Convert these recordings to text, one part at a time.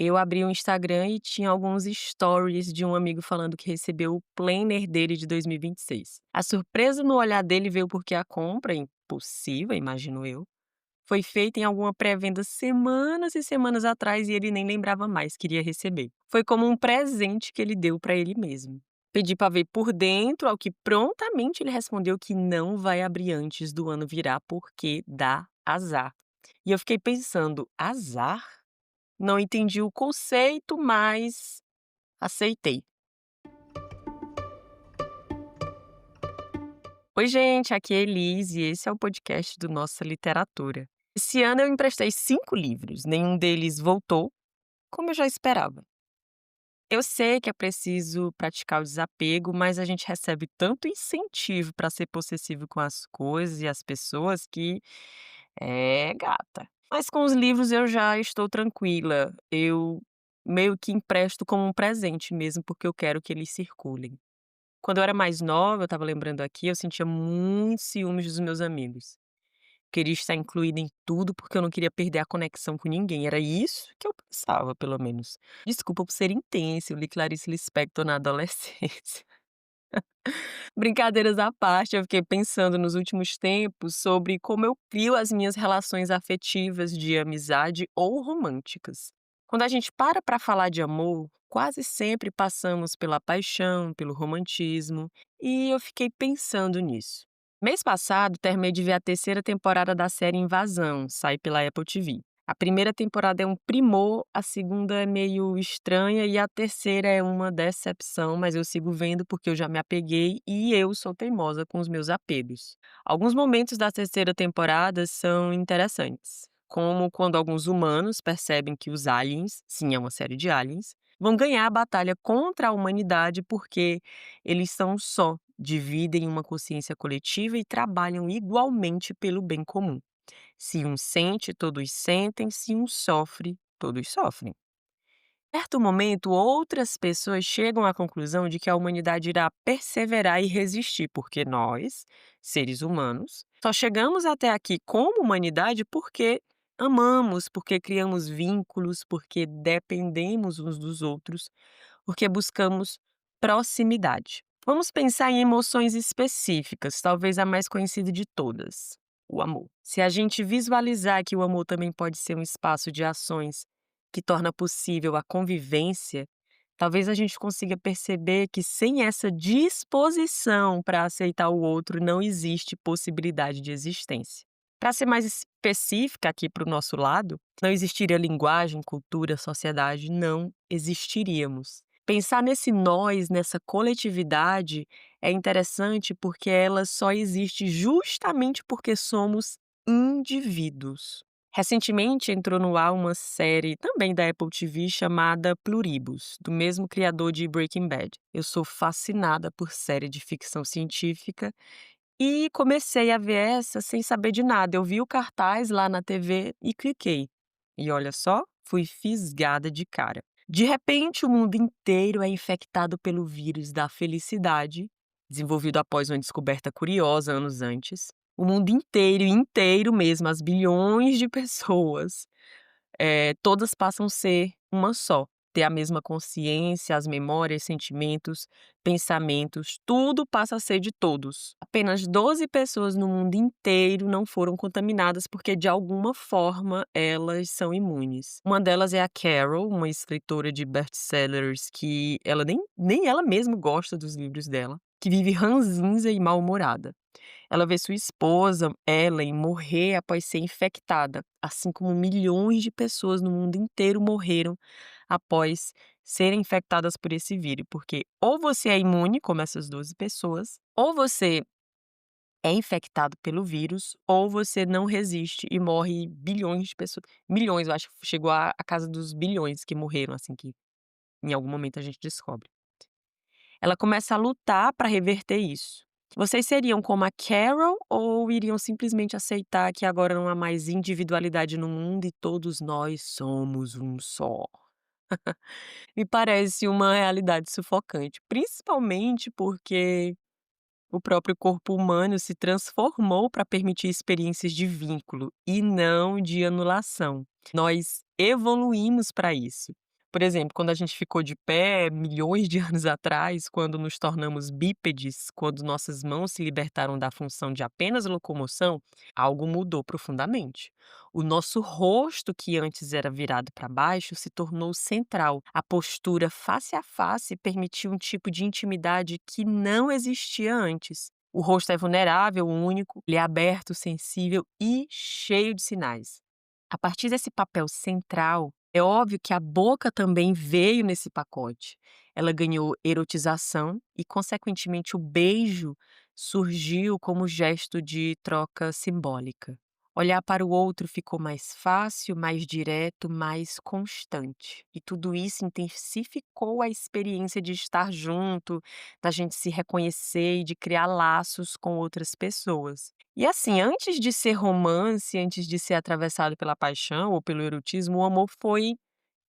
Eu abri o Instagram e tinha alguns stories de um amigo falando que recebeu o planner dele de 2026. A surpresa no olhar dele veio porque a compra, impulsiva, imagino eu, foi feita em alguma pré-venda semanas e semanas atrás e ele nem lembrava mais que iria receber. Foi como um presente que ele deu para ele mesmo. Pedi para ver por dentro, ao que prontamente ele respondeu que não vai abrir antes do ano virar porque dá azar. E eu fiquei pensando, azar? Não entendi o conceito, mas aceitei. Oi, gente, aqui é Elise e esse é o podcast do Nossa Literatura. Esse ano eu emprestei 5 livros, nenhum deles voltou, como eu já esperava. Eu sei que é preciso praticar o desapego, mas a gente recebe tanto incentivo para ser possessivo com as coisas e as pessoas que é gata. Mas com os livros eu já estou tranquila. Eu meio que empresto como um presente mesmo, porque eu quero que eles circulem. Quando eu era mais nova, eu estava lembrando aqui, eu sentia muito ciúmes dos meus amigos. Queria estar incluída em tudo, porque eu não queria perder a conexão com ninguém, era isso que eu pensava, pelo menos. Desculpa por ser intensa, eu li Clarice Lispector na adolescência. Brincadeiras à parte, eu fiquei pensando nos últimos tempos sobre como eu crio as minhas relações afetivas de amizade ou românticas. Quando a gente para falar de amor, quase sempre passamos pela paixão, pelo romantismo, e eu fiquei pensando nisso. Mês passado, terminei de ver a terceira temporada da série Invasão, sai pela Apple TV. A primeira temporada é um primor, a segunda é meio estranha e a terceira é uma decepção, mas eu sigo vendo porque eu já me apeguei e eu sou teimosa com os meus apegos. Alguns momentos da terceira temporada são interessantes, como quando alguns humanos percebem que os aliens, sim, é uma série de aliens, vão ganhar a batalha contra a humanidade porque eles são só, dividem uma consciência coletiva e trabalham igualmente pelo bem comum. Se um sente, todos sentem, se um sofre, todos sofrem. Em certo momento, outras pessoas chegam à conclusão de que a humanidade irá perseverar e resistir, porque nós, seres humanos, só chegamos até aqui como humanidade porque amamos, porque criamos vínculos, porque dependemos uns dos outros, porque buscamos proximidade. Vamos pensar em emoções específicas, talvez a mais conhecida de todas, o amor. Se a gente visualizar que o amor também pode ser um espaço de ações que torna possível a convivência, talvez a gente consiga perceber que sem essa disposição para aceitar o outro não existe possibilidade de existência. Para ser mais específica aqui para o nosso lado, não existiria linguagem, cultura, sociedade, não existiríamos. Pensar nesse nós, nessa coletividade, é interessante porque ela só existe justamente porque somos indivíduos. Recentemente entrou no ar uma série também da Apple TV chamada Pluribus, do mesmo criador de Breaking Bad. Eu sou fascinada por série de ficção científica e comecei a ver essa sem saber de nada. Eu vi o cartaz lá na TV e cliquei. E olha só, fui fisgada de cara. De repente, o mundo inteiro é infectado pelo vírus da felicidade, desenvolvido após uma descoberta curiosa anos antes. O mundo inteiro, inteiro mesmo, as bilhões de pessoas, todas passam a ser uma só, ter a mesma consciência, as memórias, sentimentos, pensamentos, tudo passa a ser de todos. Apenas 12 pessoas no mundo inteiro não foram contaminadas porque de alguma forma elas são imunes. Uma delas é a Carol, uma escritora de best-sellers que ela nem ela mesma gosta dos livros dela, que vive ranzinza e mal-humorada. Ela vê sua esposa, Ellen, morrer após ser infectada, assim como milhões de pessoas no mundo inteiro morreram após serem infectadas por esse vírus, porque ou você é imune, como essas 12 pessoas, ou você é infectado pelo vírus, ou você não resiste e morre bilhões de pessoas. Milhões, eu acho que chegou à casa dos bilhões que morreram, assim, que em algum momento a gente descobre. Ela começa a lutar para reverter isso. Vocês seriam como a Carol ou iriam simplesmente aceitar que agora não há mais individualidade no mundo e todos nós somos um só? Me parece uma realidade sufocante, principalmente porque o próprio corpo humano se transformou para permitir experiências de vínculo e não de anulação. Nós evoluímos para isso. Por exemplo, quando a gente ficou de pé milhões de anos atrás, quando nos tornamos bípedes, quando nossas mãos se libertaram da função de apenas locomoção, algo mudou profundamente. O nosso rosto, que antes era virado para baixo, se tornou central. A postura face a face permitiu um tipo de intimidade que não existia antes. O rosto é vulnerável, único, ele é aberto, sensível e cheio de sinais. A partir desse papel central, é óbvio que a boca também veio nesse pacote. Ela ganhou erotização e, consequentemente, o beijo surgiu como gesto de troca simbólica. Olhar para o outro ficou mais fácil, mais direto, mais constante. E tudo isso intensificou a experiência de estar junto, da gente se reconhecer e de criar laços com outras pessoas. E assim, antes de ser romance, antes de ser atravessado pela paixão ou pelo erotismo, o amor foi,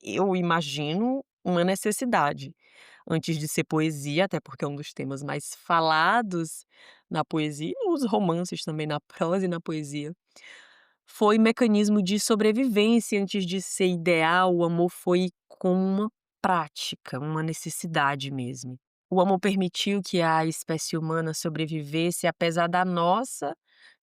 eu imagino, uma necessidade. Antes de ser poesia, até porque é um dos temas mais falados na poesia, e os romances também na prosa e na poesia. Foi mecanismo de sobrevivência antes de ser ideal, o amor foi como uma prática, uma necessidade mesmo. O amor permitiu que a espécie humana sobrevivesse apesar da nossa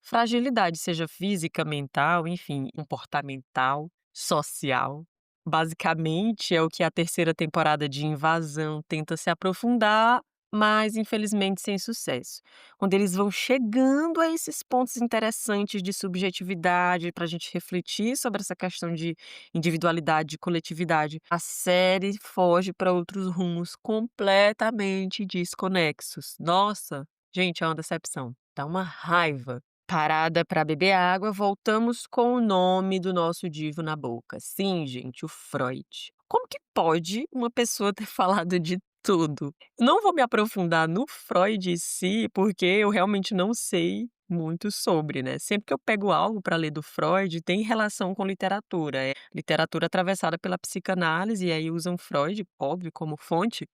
fragilidade, seja física, mental, enfim, comportamental, social. Basicamente, é o que a terceira temporada de Invasão tenta se aprofundar, mas infelizmente sem sucesso. Quando eles vão chegando a esses pontos interessantes de subjetividade, para a gente refletir sobre essa questão de individualidade e coletividade, a série foge para outros rumos completamente desconexos. Nossa, gente, é uma decepção, dá uma raiva. Parada para beber água, voltamos com o nome do nosso divo na boca. Sim, gente, o Freud. Como que pode uma pessoa ter falado de tudo? Não vou me aprofundar no Freud em si, porque eu realmente não sei muito sobre, né. Sempre que eu pego algo para ler do Freud, tem relação com literatura, é literatura atravessada pela psicanálise, e aí usam Freud, óbvio, como fonte.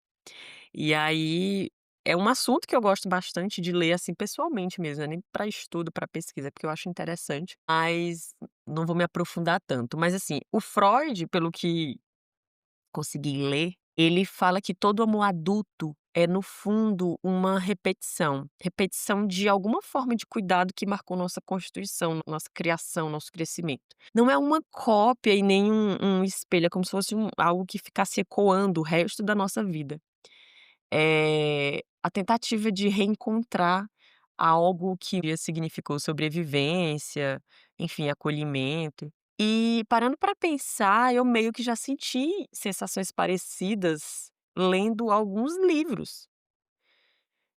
E aí, é um assunto que eu gosto bastante de ler, assim, pessoalmente mesmo, não é nem para estudo, para pesquisa, porque eu acho interessante, mas não vou me aprofundar tanto. Mas assim, o Freud, pelo que consegui ler, ele fala que todo amor adulto é, no fundo, uma repetição. Repetição de alguma forma de cuidado que marcou nossa constituição, nossa criação, nosso crescimento. Não é uma cópia e nem um espelho, é como se fosse algo que ficasse ecoando o resto da nossa vida. A tentativa de reencontrar algo que significou sobrevivência, enfim, acolhimento. E parando para pensar, eu meio que já senti sensações parecidas lendo alguns livros.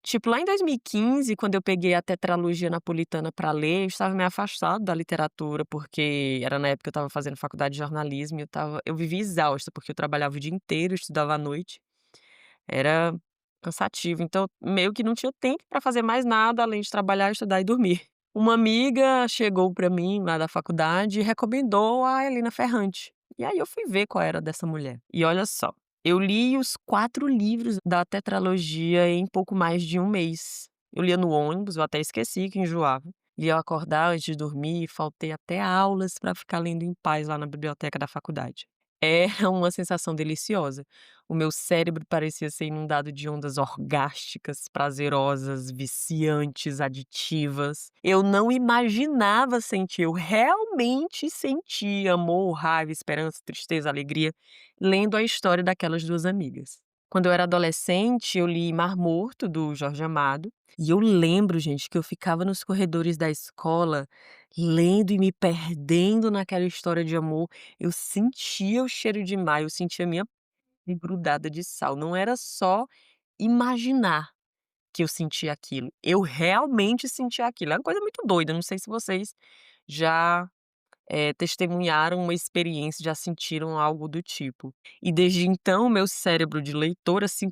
Tipo, lá em 2015, quando eu peguei a tetralogia napolitana para ler, eu estava meio afastado da literatura, porque era na época que eu estava fazendo faculdade de jornalismo e eu vivia exausta, porque eu trabalhava o dia inteiro, estudava à noite. Era cansativo, então meio que não tinha tempo para fazer mais nada além de trabalhar, estudar e dormir. Uma amiga chegou para mim lá da faculdade e recomendou a Helena Ferrante. E aí eu fui ver qual era dessa mulher. E olha só, eu li os 4 livros da tetralogia em pouco mais de um mês. Eu lia no ônibus, eu até esqueci que enjoava. Lia ao acordar antes de dormir, faltei até aulas para ficar lendo em paz lá na biblioteca da faculdade. É uma sensação deliciosa. O meu cérebro parecia ser inundado de ondas orgásticas, prazerosas, viciantes, aditivas. Eu não imaginava sentir, eu realmente senti amor, raiva, esperança, tristeza, alegria, lendo a história daquelas 2 amigas. Quando eu era adolescente, eu li Mar Morto, do Jorge Amado, e eu lembro, gente, que eu ficava nos corredores da escola, lendo e me perdendo naquela história de amor. Eu sentia o cheiro de mar, eu sentia a minha pele grudada de sal, não era só imaginar que eu sentia aquilo, eu realmente sentia aquilo, é uma coisa muito doida, não sei se vocês já testemunharam uma experiência, já sentiram algo do tipo. E desde então, meu cérebro de leitora se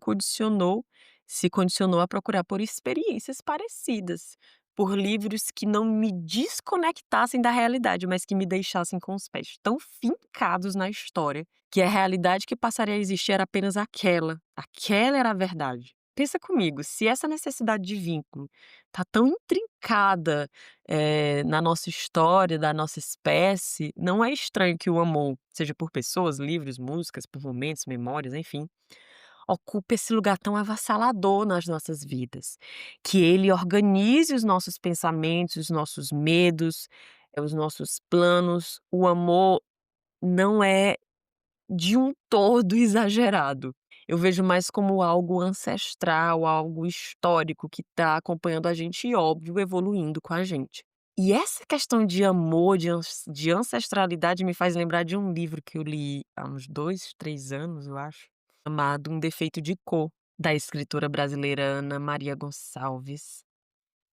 condicionou a procurar por experiências parecidas, por livros que não me desconectassem da realidade, mas que me deixassem com os pés tão fincados na história, que a realidade que passaria a existir era apenas aquela era a verdade. Pensa comigo, se essa necessidade de vínculo tá tão intrincada, na nossa história, da nossa espécie, não é estranho que o amor, seja por pessoas, livros, músicas, por momentos, memórias, enfim, ocupe esse lugar tão avassalador nas nossas vidas. Que ele organize os nossos pensamentos, os nossos medos, os nossos planos. O amor não é de um todo exagerado. Eu vejo mais como algo ancestral, algo histórico que está acompanhando a gente e, óbvio, evoluindo com a gente. E essa questão de amor, de ancestralidade me faz lembrar de um livro que eu li há uns 2, 3 anos, eu acho, chamado Um Defeito de Cor, da escritora brasileira Ana Maria Gonçalves.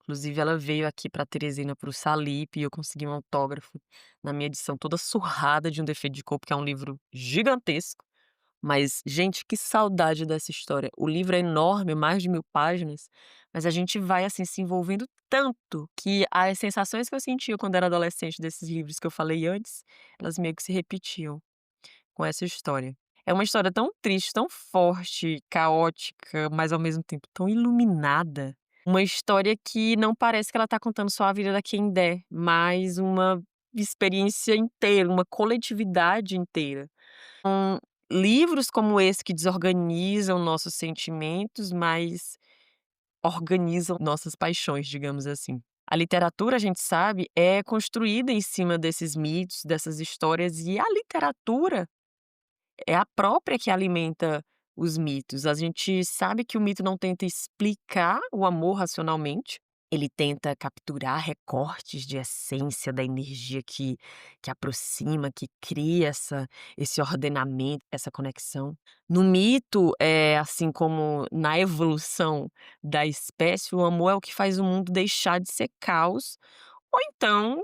Inclusive ela veio aqui para Teresina, para o Salip, e eu consegui um autógrafo na minha edição toda surrada de Um Defeito de Cor, porque é um livro gigantesco, mas, gente, que saudade dessa história. O livro é enorme, mais de 1000 páginas, mas a gente vai, assim, se envolvendo tanto que as sensações que eu sentia quando era adolescente desses livros que eu falei antes, elas meio que se repetiam com essa história. É uma história tão triste, tão forte, caótica, mas ao mesmo tempo tão iluminada. Uma história que não parece que ela tá contando só a vida da Candace, mas uma experiência inteira, uma coletividade inteira. Livros como esse que desorganizam nossos sentimentos, mas organizam nossas paixões, digamos assim. A literatura, a gente sabe, é construída em cima desses mitos, dessas histórias, e a literatura é a própria que alimenta os mitos. A gente sabe que o mito não tenta explicar o amor racionalmente, ele tenta capturar recortes de essência da energia que aproxima, que cria esse ordenamento, essa conexão. No mito, assim como na evolução da espécie, o amor é o que faz o mundo deixar de ser caos, ou então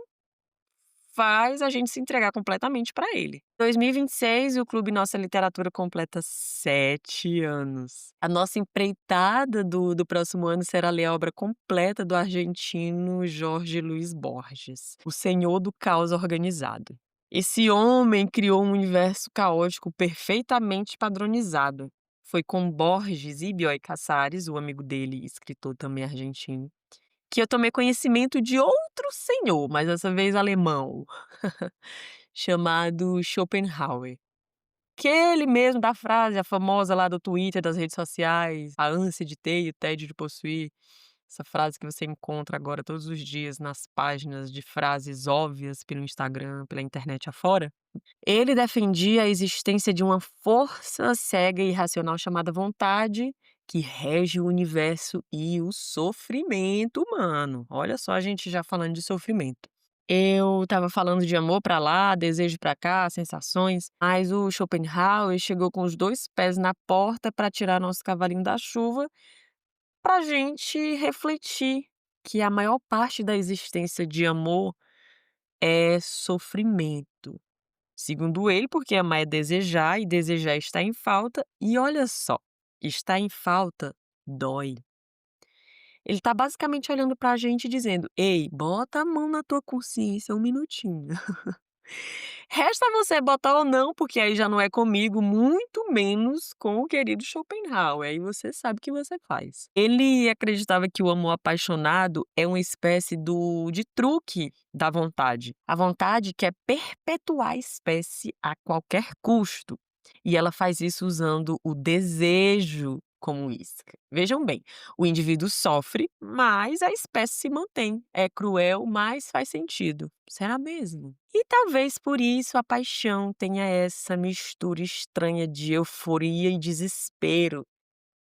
faz a gente se entregar completamente para ele. 2026 e o Clube Nossa Literatura completa 7 anos. A nossa empreitada do próximo ano será ler a obra completa do argentino Jorge Luis Borges, O Senhor do Caos Organizado. Esse homem criou um universo caótico perfeitamente padronizado. Foi com Borges e Bioy Casares, o amigo dele, escritor também argentino, que eu tomei conhecimento de outro senhor, mas dessa vez alemão, chamado Schopenhauer. Aquele mesmo da frase, a famosa lá do Twitter, das redes sociais, a ânsia de ter e o tédio de possuir. Essa frase que você encontra agora todos os dias nas páginas de frases óbvias pelo Instagram, pela internet afora. Ele defendia a existência de uma força cega e irracional chamada vontade, que rege o universo e o sofrimento humano. Olha só a gente já falando de sofrimento. Eu estava falando de amor pra lá, desejo pra cá, sensações, mas o Schopenhauer chegou com os 2 pés na porta para tirar nosso cavalinho da chuva, pra gente refletir que a maior parte da existência de amor é sofrimento. Segundo ele, porque amar é desejar e desejar está em falta, e olha só, está em falta dói. Ele tá basicamente olhando pra gente e dizendo: "Ei, bota a mão na tua consciência um minutinho". Resta você botar ou não, porque aí já não é comigo, muito menos com o querido Schopenhauer, aí você sabe o que você faz. Ele acreditava que o amor apaixonado é uma espécie de truque da vontade. A vontade quer perpetuar a espécie a qualquer custo, e ela faz isso usando o desejo como isca. Vejam bem, o indivíduo sofre, mas a espécie se mantém. É cruel, mas faz sentido. Será mesmo? E talvez por isso a paixão tenha essa mistura estranha de euforia e desespero.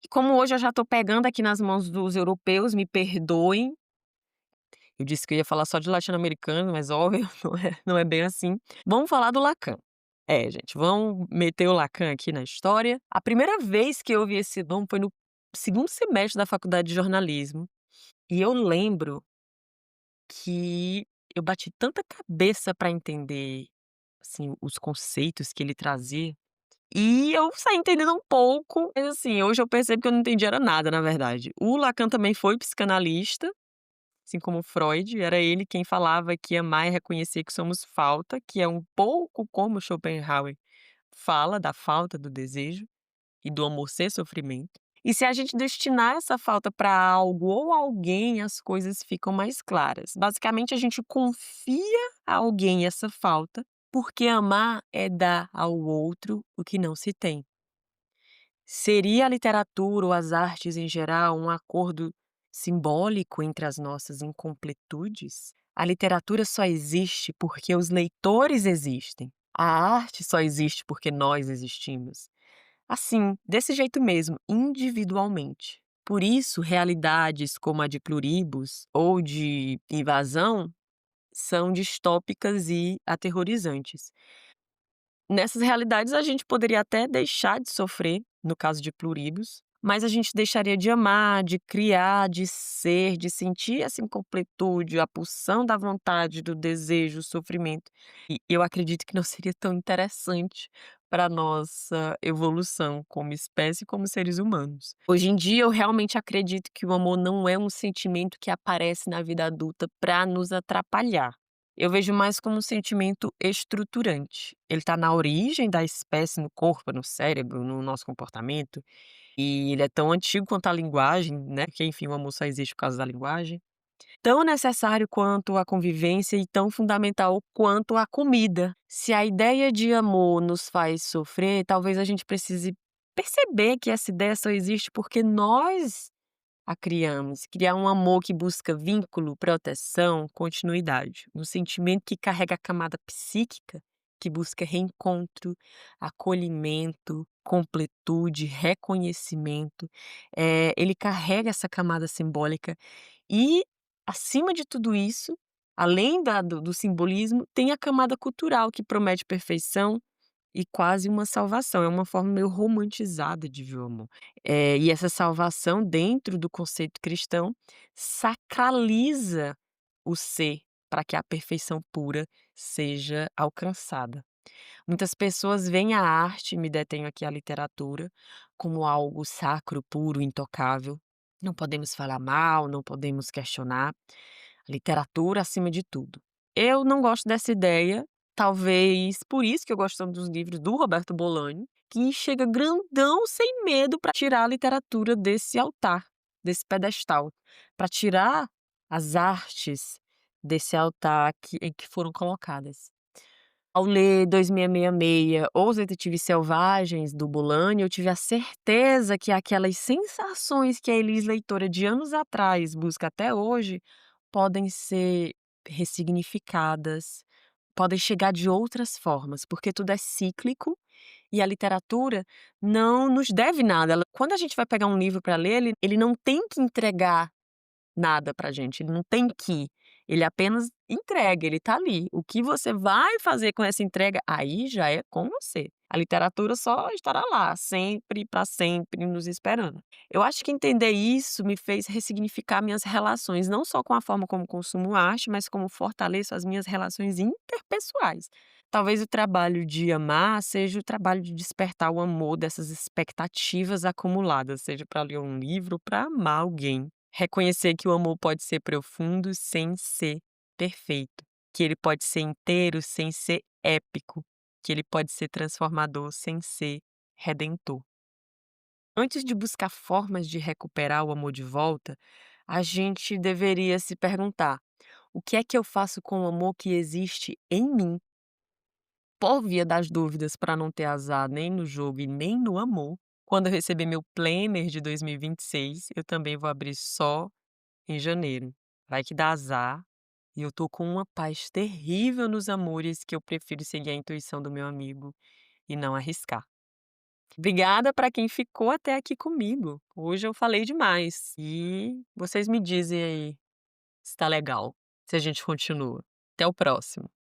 E como hoje eu já estou pegando aqui nas mãos dos europeus, me perdoem. Eu disse que eu ia falar só de latino-americano, mas óbvio, não é bem assim. Vamos falar do Lacan. É, gente, vamos meter o Lacan aqui na história. A primeira vez que eu ouvi esse nome foi no segundo semestre da faculdade de jornalismo. E eu lembro que eu bati tanta cabeça para entender, assim, os conceitos que ele trazia, e eu saí entendendo um pouco, mas assim, hoje eu percebo que eu não entendi era nada, na verdade. O Lacan também foi psicanalista, assim como Freud, era ele quem falava que amar é reconhecer que somos falta, que é um pouco como Schopenhauer fala da falta do desejo e do amor ser sofrimento. E se a gente destinar essa falta para algo ou alguém, as coisas ficam mais claras. Basicamente, a gente confia a alguém essa falta, porque amar é dar ao outro o que não se tem. Seria a literatura ou as artes em geral um acordo simbólico entre as nossas incompletudes? A literatura só existe porque os leitores existem. A arte só existe porque nós existimos. Assim, desse jeito mesmo, individualmente. Por isso, realidades como a de Pluribus ou de Invasão são distópicas e aterrorizantes. Nessas realidades, a gente poderia até deixar de sofrer, no caso de Pluribus, mas a gente deixaria de amar, de criar, de ser, de sentir essa incompletude, a pulsão da vontade, do desejo, o sofrimento. E eu acredito que não seria tão interessante para a nossa evolução como espécie, como seres humanos. Hoje em dia, eu realmente acredito que o amor não é um sentimento que aparece na vida adulta para nos atrapalhar. Eu vejo mais como um sentimento estruturante. Ele está na origem da espécie, no corpo, no cérebro, no nosso comportamento, e ele é tão antigo quanto a linguagem, né, que enfim, o amor só existe por causa da linguagem. Tão necessário quanto a convivência e tão fundamental quanto a comida. Se a ideia de amor nos faz sofrer, talvez a gente precise perceber que essa ideia só existe porque nós a criamos, criar um amor que busca vínculo, proteção, continuidade, um sentimento que carrega a camada psíquica, que busca reencontro, acolhimento, completude, reconhecimento. Ele carrega essa camada simbólica e, acima de tudo isso, além do simbolismo, tem a camada cultural que promete perfeição e quase uma salvação. É uma forma meio romantizada de ver o amor. E essa salvação, dentro do conceito cristão, sacraliza o ser para que a perfeição pura seja alcançada. Muitas pessoas veem a arte, me detenho aqui à literatura, como algo sacro, puro, intocável. Não podemos falar mal, não podemos questionar. Literatura acima de tudo. Eu não gosto dessa ideia, talvez por isso que eu gosto tanto dos livros do Roberto Bolaño, que chega grandão sem medo para tirar a literatura desse altar, desse pedestal, para tirar as artes desse altar em que foram colocadas. Ao ler 2666 ou Os Detetives Selvagens, do Bolaño, eu tive a certeza que aquelas sensações que a Elis leitora de anos atrás busca até hoje, podem ser ressignificadas, podem chegar de outras formas, porque tudo é cíclico e a literatura não nos deve nada. Quando a gente vai pegar um livro para ler, ele não tem que entregar nada pra gente, ele não tem que, ele apenas entrega, ele tá ali. O que você vai fazer com essa entrega, aí já é com você. A literatura só estará lá, sempre, para sempre, nos esperando. Eu acho que entender isso me fez ressignificar minhas relações, não só com a forma como consumo arte, mas como fortaleço as minhas relações interpessoais. Talvez o trabalho de amar seja o trabalho de despertar o amor dessas expectativas acumuladas, seja para ler um livro ou para amar alguém. Reconhecer que o amor pode ser profundo sem ser perfeito, que ele pode ser inteiro sem ser épico, que ele pode ser transformador sem ser redentor. Antes de buscar formas de recuperar o amor de volta, a gente deveria se perguntar: o que é que eu faço com o amor que existe em mim? Por via das dúvidas, para não ter azar nem no jogo e nem no amor, quando eu receber meu planner de 2026, eu também vou abrir só em janeiro. Vai que dá azar e eu tô com uma paz terrível nos amores que eu prefiro seguir a intuição do meu amigo e não arriscar. Obrigada para quem ficou até aqui comigo. Hoje eu falei demais e vocês me dizem aí se tá legal, se a gente continua. Até o próximo.